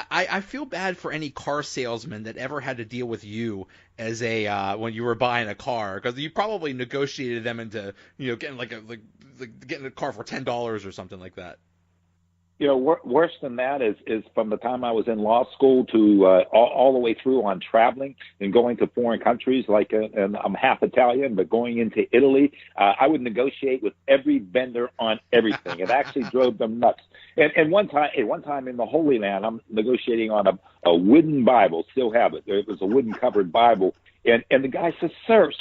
I feel bad for any car salesman that ever had to deal with you as a when you were buying a car, because you probably negotiated them into getting getting a car for $10 or something like that. Worse than that is from the time I was in law school to all the way through on traveling and going to foreign countries. And I'm half Italian, but going into Italy, I would negotiate with every vendor on everything. It actually drove them nuts. And one time in the Holy Land, I'm negotiating on a wooden Bible. Still have it. It was a wooden covered Bible. And the guy says, sir,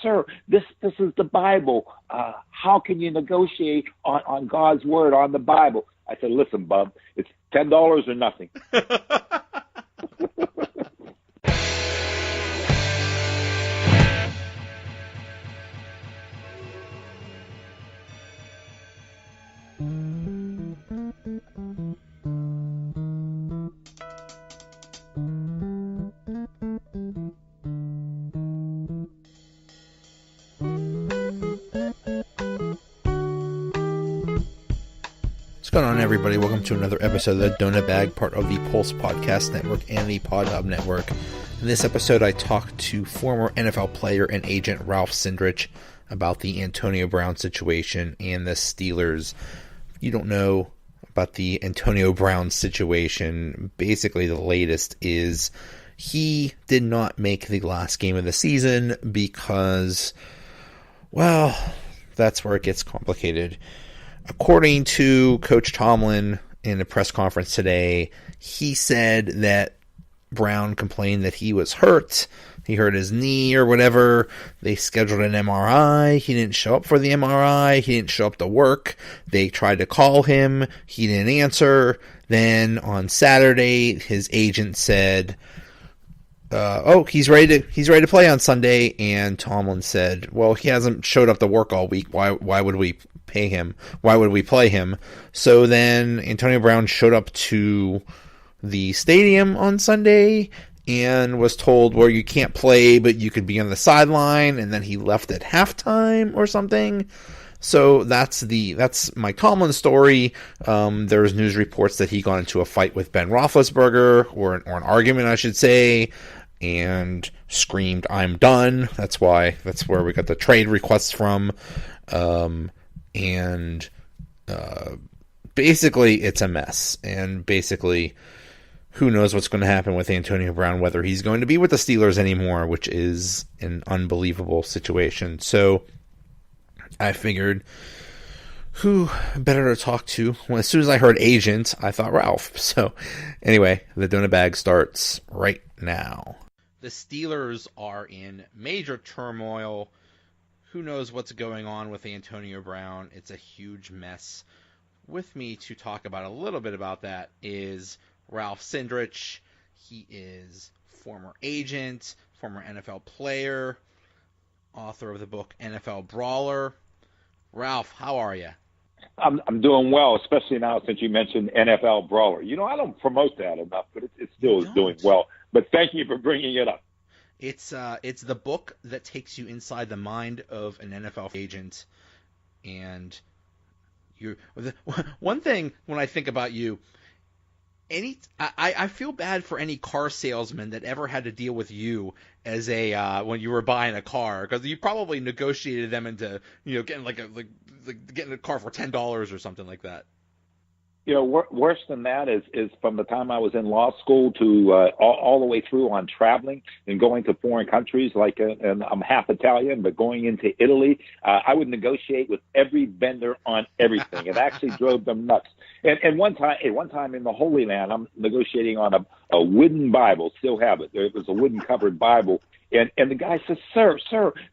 this is the Bible. How can you negotiate on God's word, on the Bible? I said, listen, bub, it's $10 or nothing. What's going on, everybody? Welcome to another episode of the Donut Bag, part of the Pulse Podcast Network and the PodHub Network. In this episode, I talked to former NFL player and agent Ralph Cindrich about the Antonio Brown situation and the Steelers. If you don't know about the Antonio Brown situation, basically the latest is he did not make the last game of the season because, well, that's where it gets complicated. According to Coach Tomlin in a press conference today, he said that Brown complained that he was hurt. He hurt his knee or whatever. They scheduled an MRI. He didn't show up for the MRI. He didn't show up to work. They tried to call him. He didn't answer. Then on Saturday, his agent said, he's ready to play on Sunday. And Tomlin said, well, he hasn't showed up to work all week. Why would we pay him? Why would we play him? So then Antonio Brown showed up to the stadium on Sunday and was told, well, you can't play, but you could be on the sideline. And then he left at halftime or something. So that's Mike Tomlin's story. There's news reports that he got into a fight with Ben Roethlisberger, or an argument, I should say, and screamed, "I'm done." That's where we got the trade requests from. And basically it's a mess. And basically, who knows what's going to happen with Antonio Brown, whether he's going to be with the Steelers anymore, which is an unbelievable situation. So I figured, who better to talk to? Well, as soon as I heard agent, I thought Ralph. So anyway, the Donut Bag starts right now. The Steelers are in major turmoil. Who knows what's going on with Antonio Brown? It's a huge mess. With me to talk about a little bit about that is Ralph Cindrich. He is former agent, former NFL player, author of the book NFL BRAWLER. Ralph, how are you? I'm doing well, especially now since you mentioned NFL Brawler. I don't promote that enough, but it still is doing well. But thank you for bringing it up. It's the book that takes you inside the mind of an NFL agent, and one thing when I think about you, I feel bad for any car salesman that ever had to deal with you as a when you were buying a car, because you probably negotiated them into getting getting a car for $10 or something like that. Worse than that is from the time I was in law school to all the way through on traveling and going to foreign countries. And I'm half Italian, but going into Italy, I would negotiate with every vendor on everything. It actually drove them nuts. And one time in the Holy Land, I'm negotiating on a wooden Bible. Still have it. It was a wooden covered Bible. And the guy says, sir,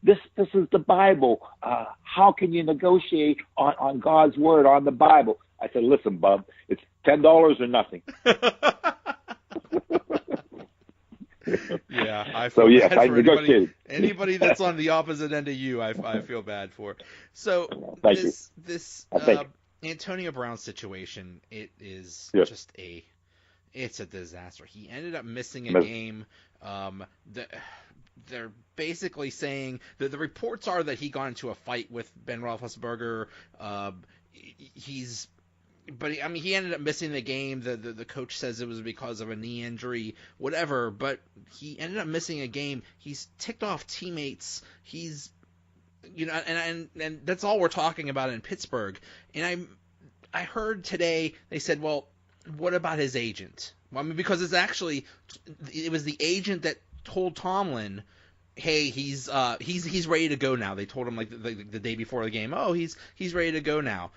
this is the Bible. How can you negotiate on God's word, on the Bible? I said, listen, bub, it's $10 or nothing. Yeah, I feel bad for anybody that's on the opposite end of you. I feel bad for. So this Antonio Brown situation, it is just it's a disaster. He ended up missing a game. They're basically saying that the reports are that he got into a fight with Ben Roethlisberger. He's but I mean, he ended up missing the game. The coach says it was because of a knee injury, whatever. But he ended up missing a game. He's ticked off teammates. He's, and that's all we're talking about in Pittsburgh. And I heard today they said, well, what about his agent? Well, I mean, because it was the agent that told Tomlin, hey, he's ready to go now. They told him like the day before the game, oh, he's ready to go now.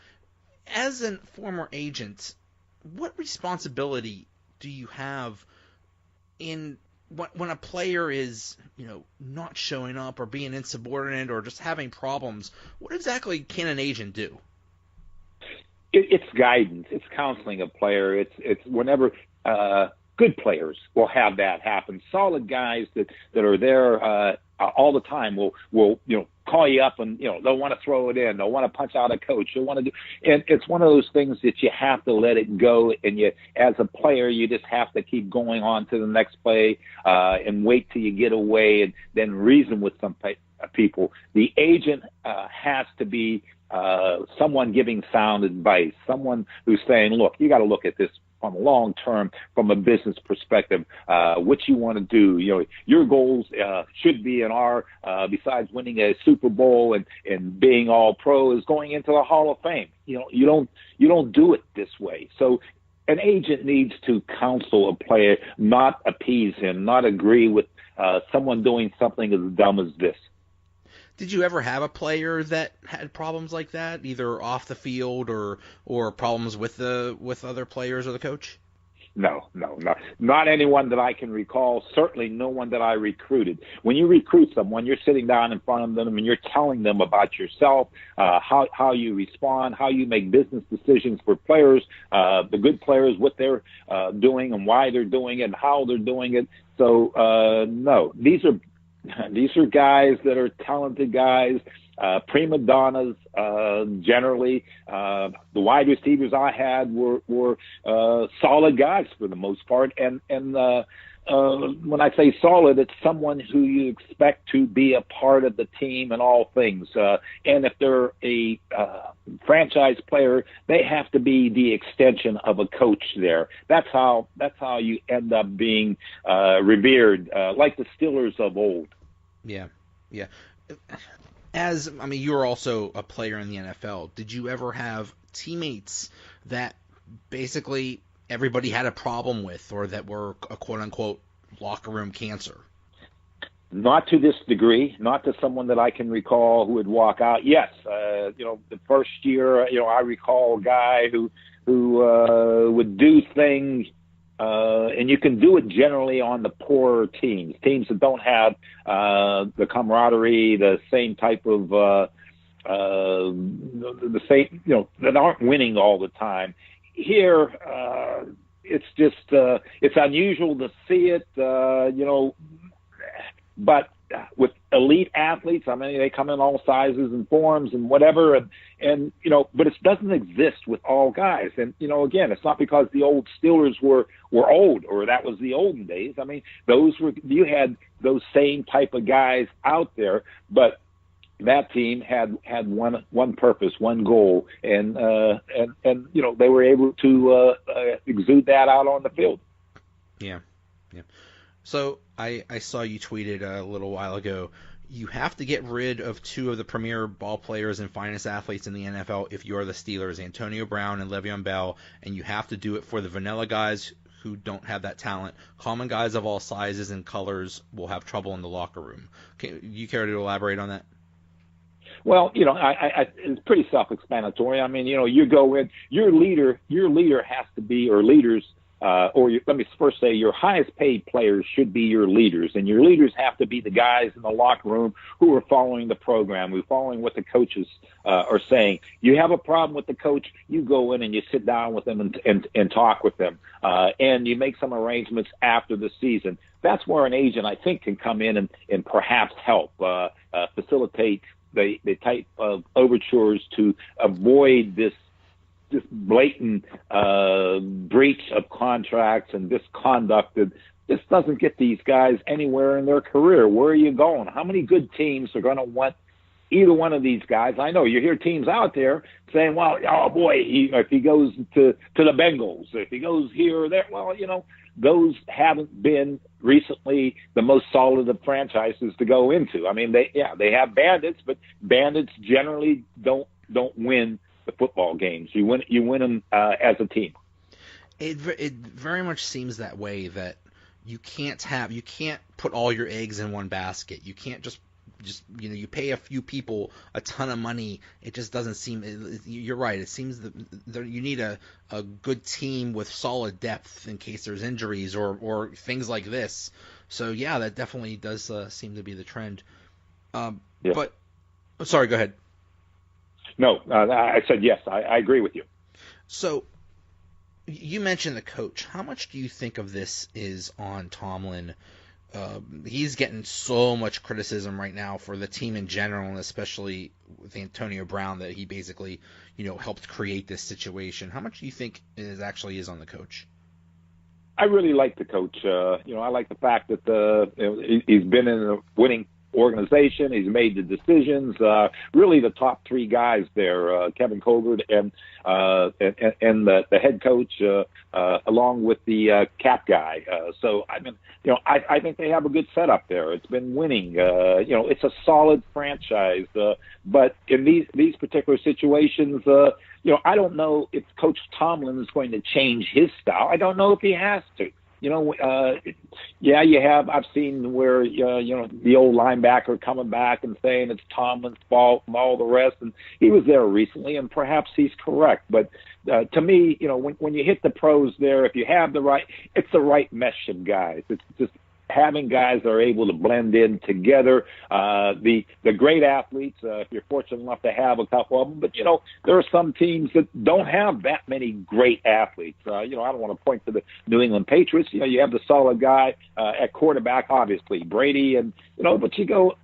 As a former agent, what responsibility do you have in when a player is, not showing up or being insubordinate or just having problems? What exactly can an agent do? It's guidance. It's counseling a player. It's whenever good players will have that happen. Solid guys that are there all the time will call you up and they'll want to throw it in. They'll want to punch out a coach. They'll want to do. And it's one of those things that you have to let it go. And you, as a player, you just have to keep going on to the next play and wait till you get away and then reason with some people. The agent has to be someone giving sound advice, someone who's saying, look, you got to look at this from a long term, from a business perspective, what you want to do. Your goals should be and are, besides winning a Super Bowl and being all pro, is going into the Hall of Fame. You don't do it this way. So an agent needs to counsel a player, not appease him, not agree with someone doing something as dumb as this. Did you ever have a player that had problems like that, either off the field or problems with other players or the coach? No, not anyone that I can recall. Certainly no one that I recruited. When you recruit someone, you're sitting down in front of them and you're telling them about yourself, how you respond, how you make business decisions for players, the good players, what they're doing and why they're doing it and how they're doing it. So no, these are guys that are talented guys, prima donnas. Generally, the wide receivers I had were solid guys for the most part. And when I say solid, it's someone who you expect to be a part of the team in all things. And if they're a franchise player, they have to be the extension of a coach there. That's how you end up being revered, like the Steelers of old. Yeah. You were also a player in the NFL. Did you ever have teammates that basically everybody had a problem with, or that were a quote-unquote locker room cancer? Not to this degree, not to someone that I can recall who would walk out. Yes, the first year, I recall a guy who would do things, and you can do it generally on the poorer teams that don't have the camaraderie, the same type of the same, that aren't winning all the time. Here, it's just it's unusual to see it, but with elite athletes, I mean, they come in all sizes and forms and whatever, and but it doesn't exist with all guys. And again, it's not because the old Steelers were old, or that was the olden days. I mean, you had those same type of guys out there, but that team had one purpose, one goal, and they were able to exude that out on the field. Yeah. So I saw you tweeted a little while ago, you have to get rid of two of the premier ball players and finest athletes in the NFL if you're the Steelers, Antonio Brown and Le'Veon Bell, and you have to do it for the vanilla guys who don't have that talent. Common guys of all sizes and colors will have trouble in the locker room. You care to elaborate on that? Well, it's pretty self-explanatory. I mean, you go in, your leader has to be, or leaders, let me first say, your highest paid players should be your leaders, and your leaders have to be the guys in the locker room who are following the program, who are following what the coaches are saying. You have a problem with the coach, you go in and you sit down with them and talk with them, and you make some arrangements after the season. That's where an agent, I think, can come in and perhaps help facilitate the type of overtures to avoid this blatant breach of contracts and misconduct that just doesn't get these guys anywhere in their career. Where are you going? How many good teams are going to want either one of these guys. I know you hear teams out there saying, well, oh boy, if he goes to the Bengals, if he goes here or there, well, those haven't been recently the most solid of franchises to go into. I mean, they have bandits, but bandits generally don't win the football games. You win them as a team. It very much seems that way, that you can't put all your eggs in one basket. You can't just you pay a few people a ton of money. It just doesn't seem. You're right. It seems that you need a good team with solid depth in case there's injuries or things like this. So yeah, that definitely does seem to be the trend. Yeah. But sorry, go ahead. No, I said yes. I agree with you. So you mentioned the coach. How much do you think of this is on Tomlin? He's getting so much criticism right now for the team in general, and especially with Antonio Brown, that he basically, helped create this situation. How much do you think it actually is on the coach? I really like the coach. I like the fact that he's been in a winning organization. He's made the decisions. Really, the top three guys there, Kevin Colbert and the head coach, along with the cap guy. So I mean, I think they have a good setup there. It's been winning. It's a solid franchise. But in these particular situations, I don't know if Coach Tomlin is going to change his style. I don't know if he has to. I've seen where, the old linebacker coming back and saying it's Tomlin's fault and all the rest. And he was there recently, and perhaps he's correct. But to me, when you hit the pros there, if you have it's the right mesh of guys. It's just having guys that are able to blend in together. The great athletes, if you're fortunate enough to have a couple of them, but there are some teams that don't have that many great athletes. I don't want to point to the New England Patriots. You have the solid guy at quarterback, obviously Brady, and but you go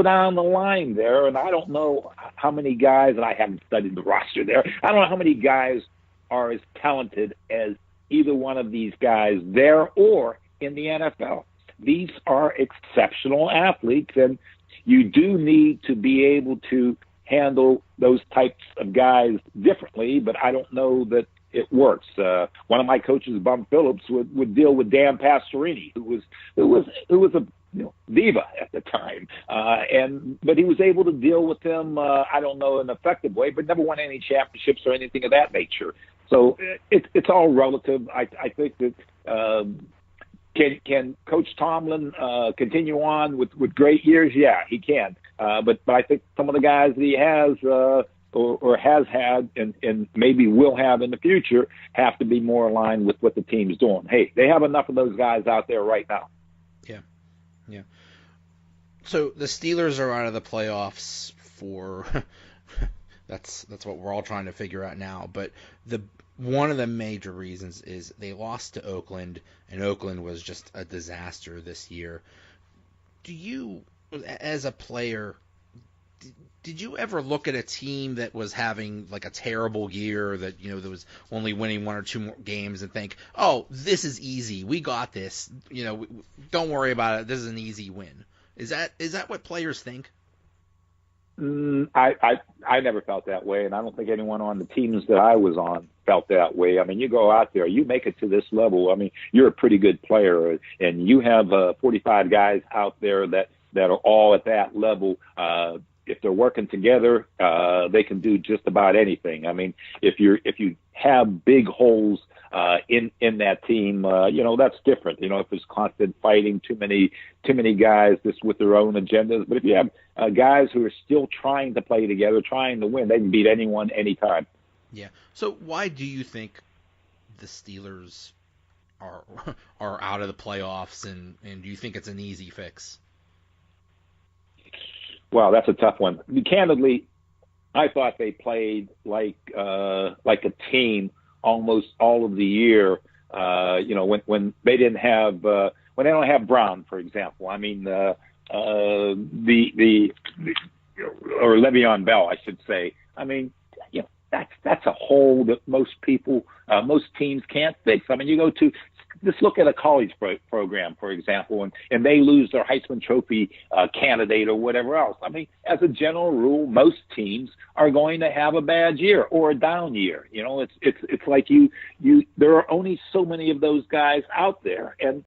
down the line there, and I don't know how many guys, and I haven't studied the roster there. I don't know how many guys are as talented as either one of these guys there or in the NFL. These are exceptional athletes, and you do need to be able to handle those types of guys differently, but I don't know that it works. One of my coaches, Bum Phillips, would deal with Dan Pastorini, who was a diva at the time, but he was able to deal with them, I don't know, in an effective way, but never won any championships or anything of that nature. So it's all relative. I think that Can Coach Tomlin continue on with great years? Yeah, he can. But I think some of the guys that he has or has had and maybe will have in the future have to be more aligned with what the team's doing. Hey, they have enough of those guys out there right now. Yeah. So the Steelers are out of the playoffs for that's what we're all trying to figure out now. But one of the major reasons is they lost to Oakland, and Oakland was just a disaster this year. Do you, as a player, did you ever look at a team that was having like a terrible year, that that was only winning one or two more games, and think, oh, this is easy, we got this, don't worry about it, this is an easy win? Is that what players think? I never felt that way, and I don't think anyone on the teams that I was on felt that way. I mean, you go out there, you make it to this level. I mean, you're a pretty good player, and you have 45 guys out there that are all at that level. If they're working together, they can do just about anything. I mean, if you have big holes in that team, that's different. If there's constant fighting, too many guys just with their own agendas. But if you have guys who are still trying to play together, trying to win, they can beat anyone, anytime. Yeah. So why do you think the Steelers are out of the playoffs, and do you think it's an easy fix? Well, that's a tough one. Candidly, I thought they played like a team almost all of the year. When they didn't have when they don't have Brown, for example. I mean, or Le'Veon Bell, I should say. I mean, that's a hole that most teams can't fix. I mean, you go to just look at a college program, for example, and they lose their Heisman Trophy candidate or whatever else. I mean, as a general rule, most teams are going to have a bad year or a down year. You know, it's like you there are only so many of those guys out there, and